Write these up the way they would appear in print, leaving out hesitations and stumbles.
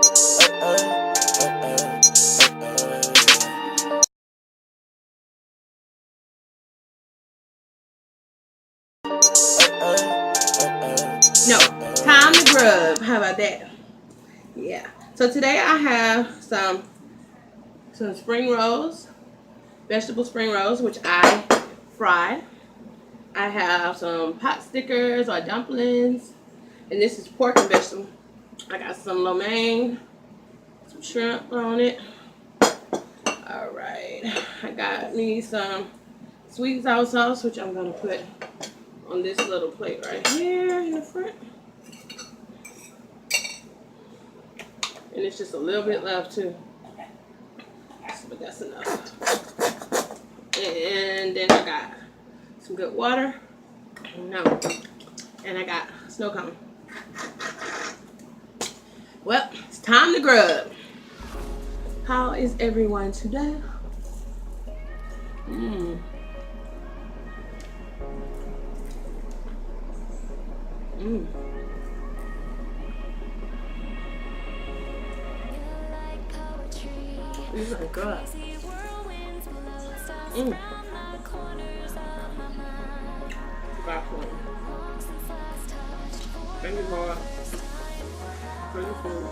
No, time to grub. How about that? Yeah. So today I have some spring rolls, vegetable spring rolls, which I fried. I have some pot stickers or dumplings, and this is pork and vegetable. I got some Lomein, some shrimp on it. All right, I got me some sweet and sour sauce, which I'm gonna put on this little plate right here in the front. And it's just a little bit left too, but that's enough. And then I got some good water. No, and I got snow cone. Well, it's time to grub. How is everyone today? Mm. Mm. These are good. Mm. Back one. Thank you, Laura. Thank you, food.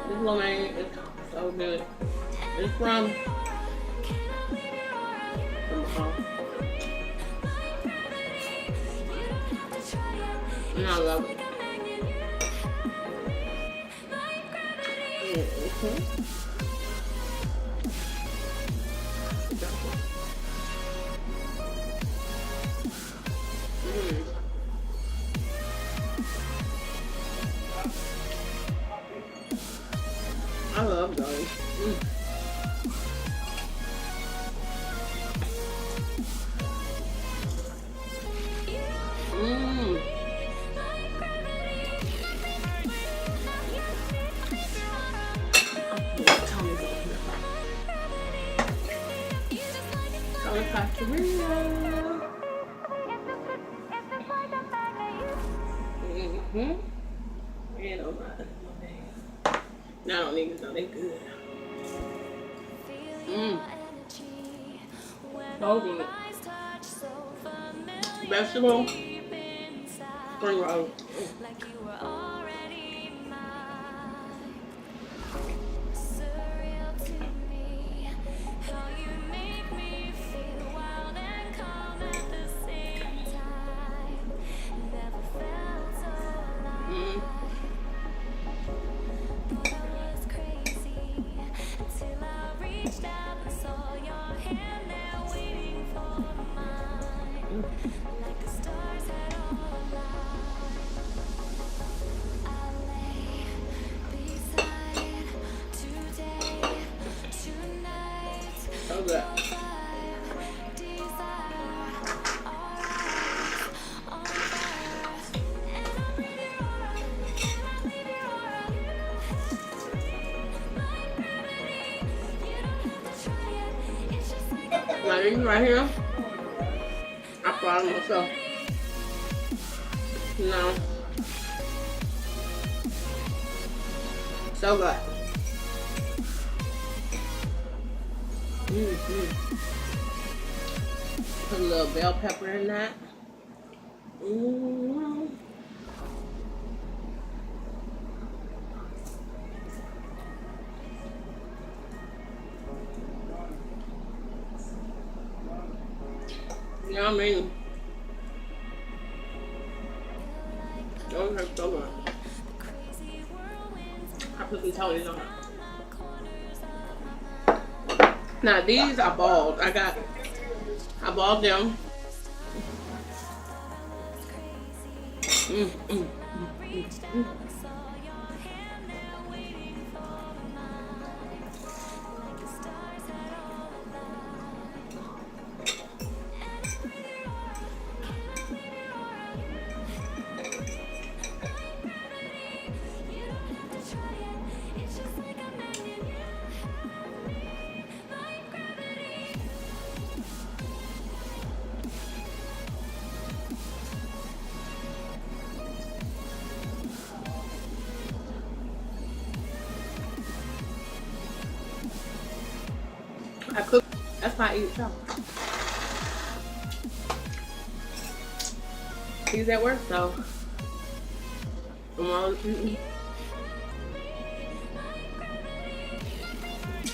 This Lomein is so good. It's from and I love it. I love those. And oh my. Now I don't even know they good. So good. Vegetable spring roll. So good. Now these right here, I brought them myself. No. So good. Put a little bell pepper in that. Yummy. Those are so good. I put some Tony's on it. Now these are balled. I balled them. I cook. That's why I eat chocolate. He's at work, so I'm all eating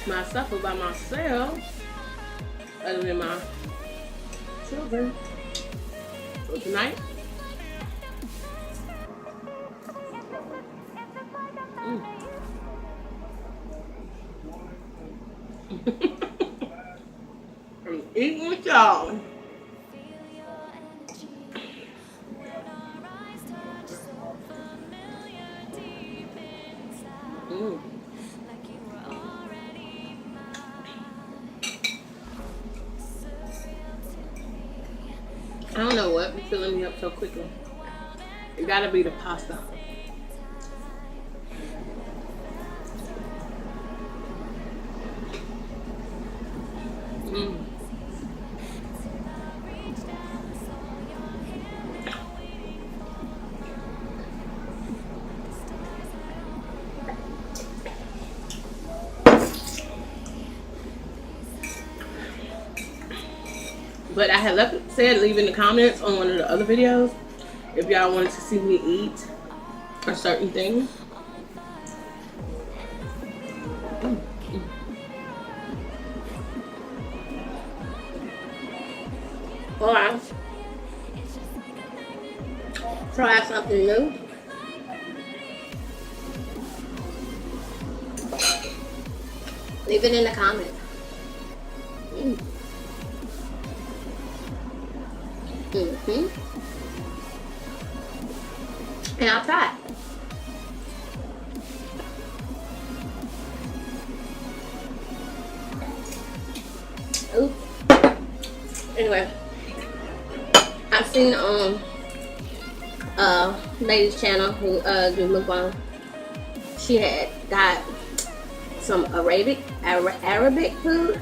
my supper by myself, other than my children. So tonight, I'm eating with y'all. I don't know what be filling me up so quickly. It gotta be the pasta. But I had said leave in the comments on one of the other videos if y'all wanted to see me eat a certain thing. Or try something new. Leave it in the comments. And I'll try it. Ooh. Anyway, I've seen on lady's channel who do Mukbang. She had got some Arabic food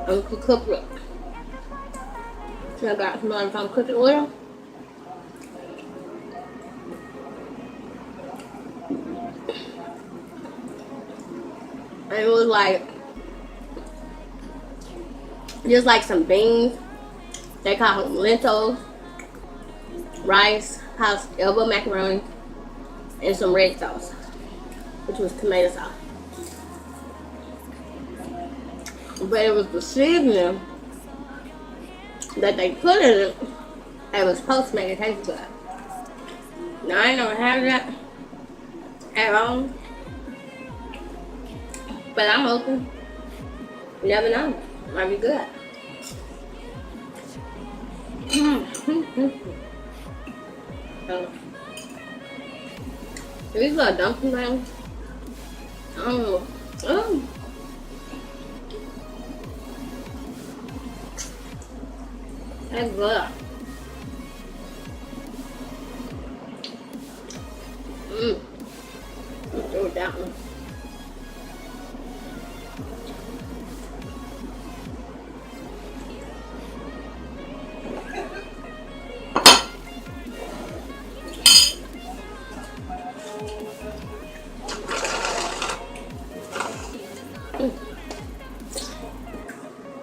and could cook it. I got some cooking oil. And it was like, just like some beans. They call them lentils, rice, house elbow macaroni, and some red sauce, which was tomato sauce. But it was the seasoning that they put in it that was supposed to make it taste good. Now I ain't never had that at all, but I'm open. You never know, might be good. These are dumplings. I don't know. Oh. That's good. Let's do that one.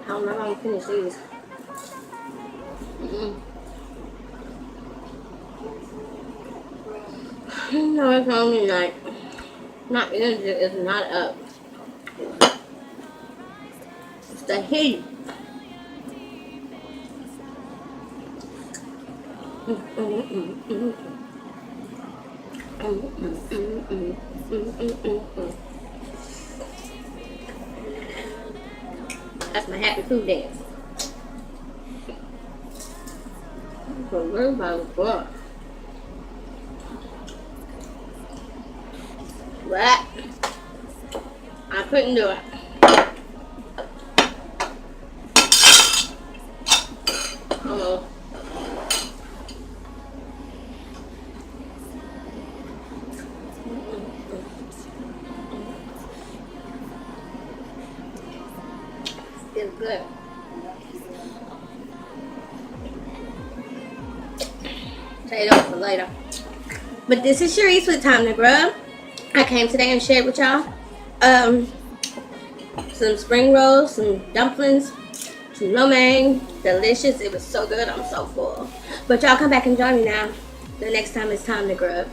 I don't know how to finish these. No, it's only like, not energy, it's not up. It's the heat. That's my happy food dance. So very good. But I couldn't do it. Almost. It's good. Save it for later. But this is Sharice with Time to Grub. I came today and shared with y'all some spring rolls, some dumplings, some Lomein. Delicious. It was so good. I'm so full. But y'all come back and join me now. The next time it's time to grub.